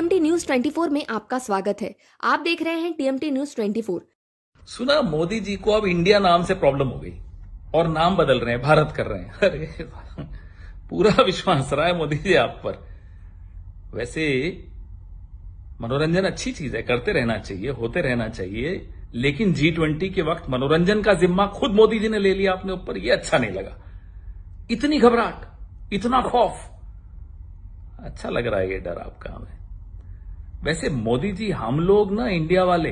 TMT news 24 में आपका स्वागत है। आप देख रहे हैं टीएमटी न्यूज 24। सुना मोदी जी को अब इंडिया नाम से प्रॉब्लम हो गई और नाम बदल रहे हैं, भारत कर रहे हैं। अरे पूरा विश्वास रहा है मोदी जी आप पर। वैसे मनोरंजन अच्छी चीज है, करते रहना चाहिए, होते रहना चाहिए, लेकिन G20 के वक्त मनोरंजन का जिम्मा खुद मोदी जी ने ले लिया अपने ऊपर, यह अच्छा नहीं लगा। इतनी घबराहट, इतना खौफ, अच्छा लग रहा है ये डर आपका हमें। वैसे मोदी जी, हम लोग ना इंडिया वाले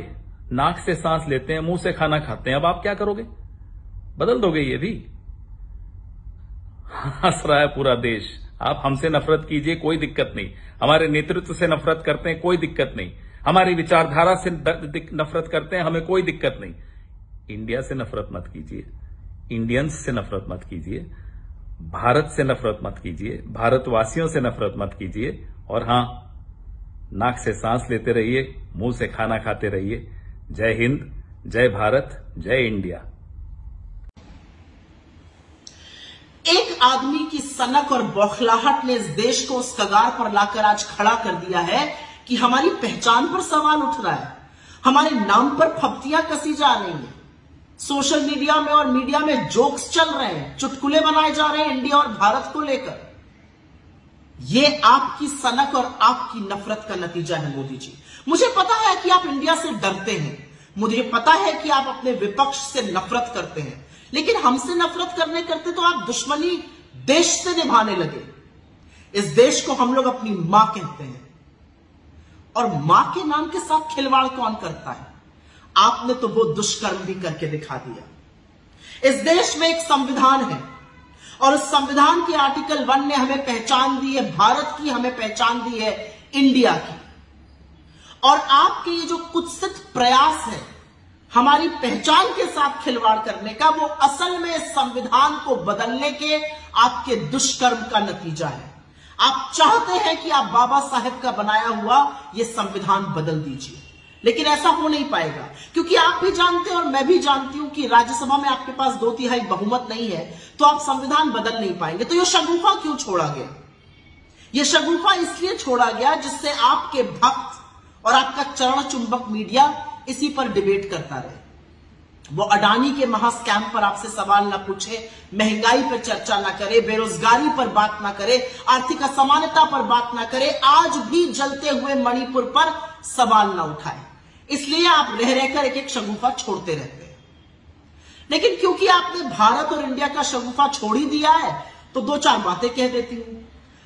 नाक से सांस लेते हैं, मुंह से खाना खाते हैं, अब आप क्या करोगे? बदल दोगे ये भी? हंस रहा है पूरा देश। आप हमसे नफरत कीजिए, कोई दिक्कत नहीं। हमारे नेतृत्व से नफरत करते हैं, कोई दिक्कत नहीं। हमारी विचारधारा से नफरत करते हैं, हमें कोई दिक्कत नहीं। इंडिया से नफरत मत कीजिए, इंडियंस से नफरत मत कीजिए, भारत से नफरत मत कीजिए, भारतवासियों से नफरत मत कीजिए। और हां, नाक से सांस लेते रहिए, मुंह से खाना खाते रहिए। जय हिंद, जय भारत, जय इंडिया। एक आदमी की सनक और बौखलाहट ने इस देश को उस कगार पर लाकर आज खड़ा कर दिया है कि हमारी पहचान पर सवाल उठ रहा है, हमारे नाम पर फप्तियां कसी जा रही हैं, सोशल मीडिया में और मीडिया में जोक्स चल रहे हैं, चुटकुले बनाए जा रहे हैं इंडिया और भारत को लेकर। यह आपकी सनक और आपकी नफरत का नतीजा है मोदी जी। मुझे पता है कि आप इंडिया से डरते हैं, मुझे पता है कि आप अपने विपक्ष से नफरत करते हैं, लेकिन हमसे नफरत करते तो आप दुश्मनी देश से निभाने लगे। इस देश को हम लोग अपनी मां कहते हैं, और मां के नाम के साथ खिलवाड़ कौन करता है? आपने तो वो दुष्कर्म भी करके दिखा दिया। इस देश में एक संविधान है, और उस संविधान के आर्टिकल 1 ने हमें पहचान दी है भारत की, हमें पहचान दी है इंडिया की। और आपके ये जो कुत्सित प्रयास है हमारी पहचान के साथ खिलवाड़ करने का, वो असल में इस संविधान को बदलने के आपके दुष्कर्म का नतीजा है। आप चाहते हैं कि आप बाबा साहेब का बनाया हुआ यह संविधान बदल दीजिए, लेकिन ऐसा हो नहीं पाएगा, क्योंकि आप भी जानते हैं और मैं भी जानती हूं कि राज्यसभा में आपके पास 2/3 बहुमत नहीं है, तो आप संविधान बदल नहीं पाएंगे। तो यह शगुफा क्यों छोड़ा गया? यह शगुफा इसलिए छोड़ा गया जिससे आपके भक्त और आपका चरण चुंबक मीडिया इसी पर डिबेट करता रहे। वो अडानी के महास्कैम पर आपसे सवाल ना पूछे, महंगाई पर चर्चा ना करे, बेरोजगारी पर बात ना करे, आर्थिक असमानता पर बात ना करे, आज भी जलते हुए मणिपुर पर सवाल ना उठाए। इसलिए आप रह रहकर एक एक शगुफा छोड़ते रहते हैं। लेकिन क्योंकि आपने भारत और इंडिया का शगुफा छोड़ ही दिया है, तो 2-4 बातें कह देती हूं।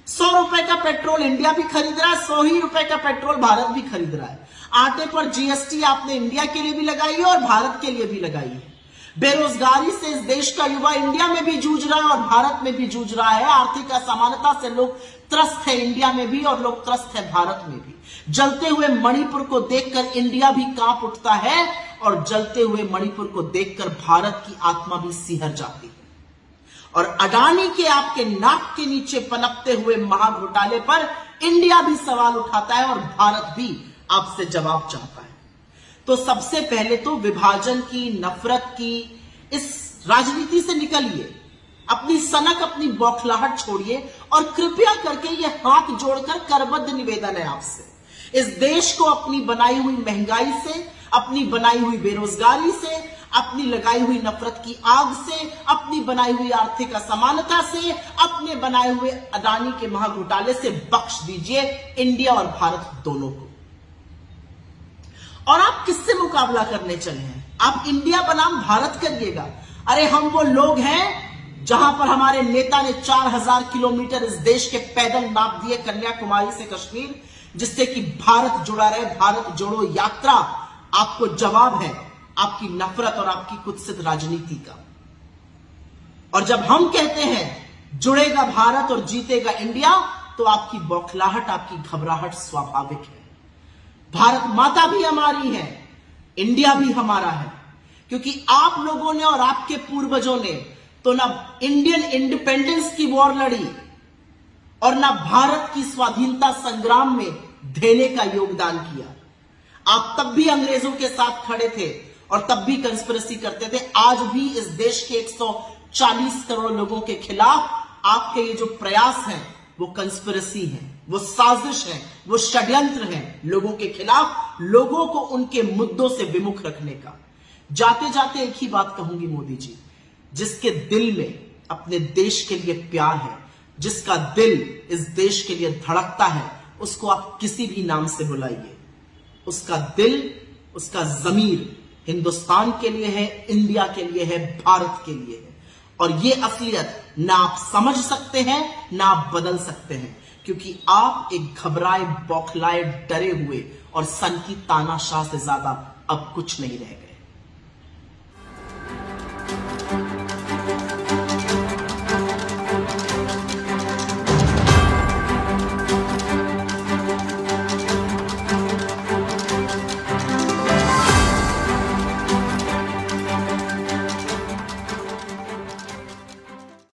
100 रुपए का पेट्रोल इंडिया भी खरीद रहा है, 100 ही रुपए का पेट्रोल भारत भी खरीद रहा है। आटे पर जीएसटी आपने इंडिया के लिए भी लगाई है और भारत के लिए भी लगाई है। बेरोजगारी से इस देश का युवा इंडिया में भी जूझ रहा है और भारत में भी जूझ रहा है। आर्थिक असमानता से लोग त्रस्त है इंडिया में भी और लोग त्रस्त है भारत में भी। जलते हुए मणिपुर को देखकर इंडिया भी कांप उठता है और जलते हुए मणिपुर को देखकर भारत की आत्मा भी सिहर जाती है। और अडानी के आपके नाक के नीचे पनपते हुए महाघोटाले पर इंडिया भी सवाल उठाता है और भारत भी आपसे जवाब चाहता है। तो सबसे पहले तो विभाजन की, नफरत की इस राजनीति से निकलिए, अपनी सनक, अपनी बौखलाहट छोड़िए और कृपया करके यह हाथ जोड़कर करबद्ध निवेदन है आपसे, इस देश को अपनी बनाई हुई महंगाई से, अपनी बनाई हुई बेरोजगारी से, अपनी लगाई हुई नफरत की आग से, अपनी बनाई हुई आर्थिक असमानता से, अपने बनाए हुए अडानी के महाघोटाले से बख्श दीजिए इंडिया और भारत दोनों को। और आप किससे मुकाबला करने चले हैं? आप इंडिया बनाम भारत करिएगा। अरे हम वो लोग हैं जहां पर हमारे नेता ने 4000 किलोमीटर इस देश के पैदल नाप दिए, कन्याकुमारी से कश्मीर, जिससे कि भारत जुड़ा रहे। भारत जोड़ो यात्रा आपको जवाब है आपकी नफरत और आपकी कुत्सित राजनीति का। और जब हम कहते हैं जुड़ेगा भारत और जीतेगा इंडिया, तो आपकी बौखलाहट, आपकी घबराहट स्वाभाविक है। भारत माता भी हमारी है, इंडिया भी हमारा है, क्योंकि आप लोगों ने और आपके पूर्वजों ने तो ना इंडियन इंडिपेंडेंस की वॉर लड़ी और ना भारत की स्वाधीनता संग्राम में देने का योगदान किया। आप तब भी अंग्रेजों के साथ खड़े थे और तब भी कंस्पिरेसी करते थे। आज भी इस देश के 140 करोड़ लोगों के खिलाफ आपके ये जो प्रयास हैं वो कंस्पिरेसी है। वो साजिश है, वो षड्यंत्र है लोगों के खिलाफ, लोगों को उनके मुद्दों से विमुख रखने का। जाते जाते एक ही बात कहूंगी मोदी जी, जिसके दिल में अपने देश के लिए प्यार है, जिसका दिल इस देश के लिए धड़कता है, उसको आप किसी भी नाम से बुलाइए, उसका दिल, उसका जमीर हिंदुस्तान के लिए है, इंडिया के लिए है, भारत के लिए है। और ये असलियत ना आप समझ सकते हैं, ना आप बदल सकते हैं, क्योंकि आप एक घबराए, बौखलाए, डरे हुए और सन की तानाशाह से ज्यादा अब कुछ नहीं रह गए।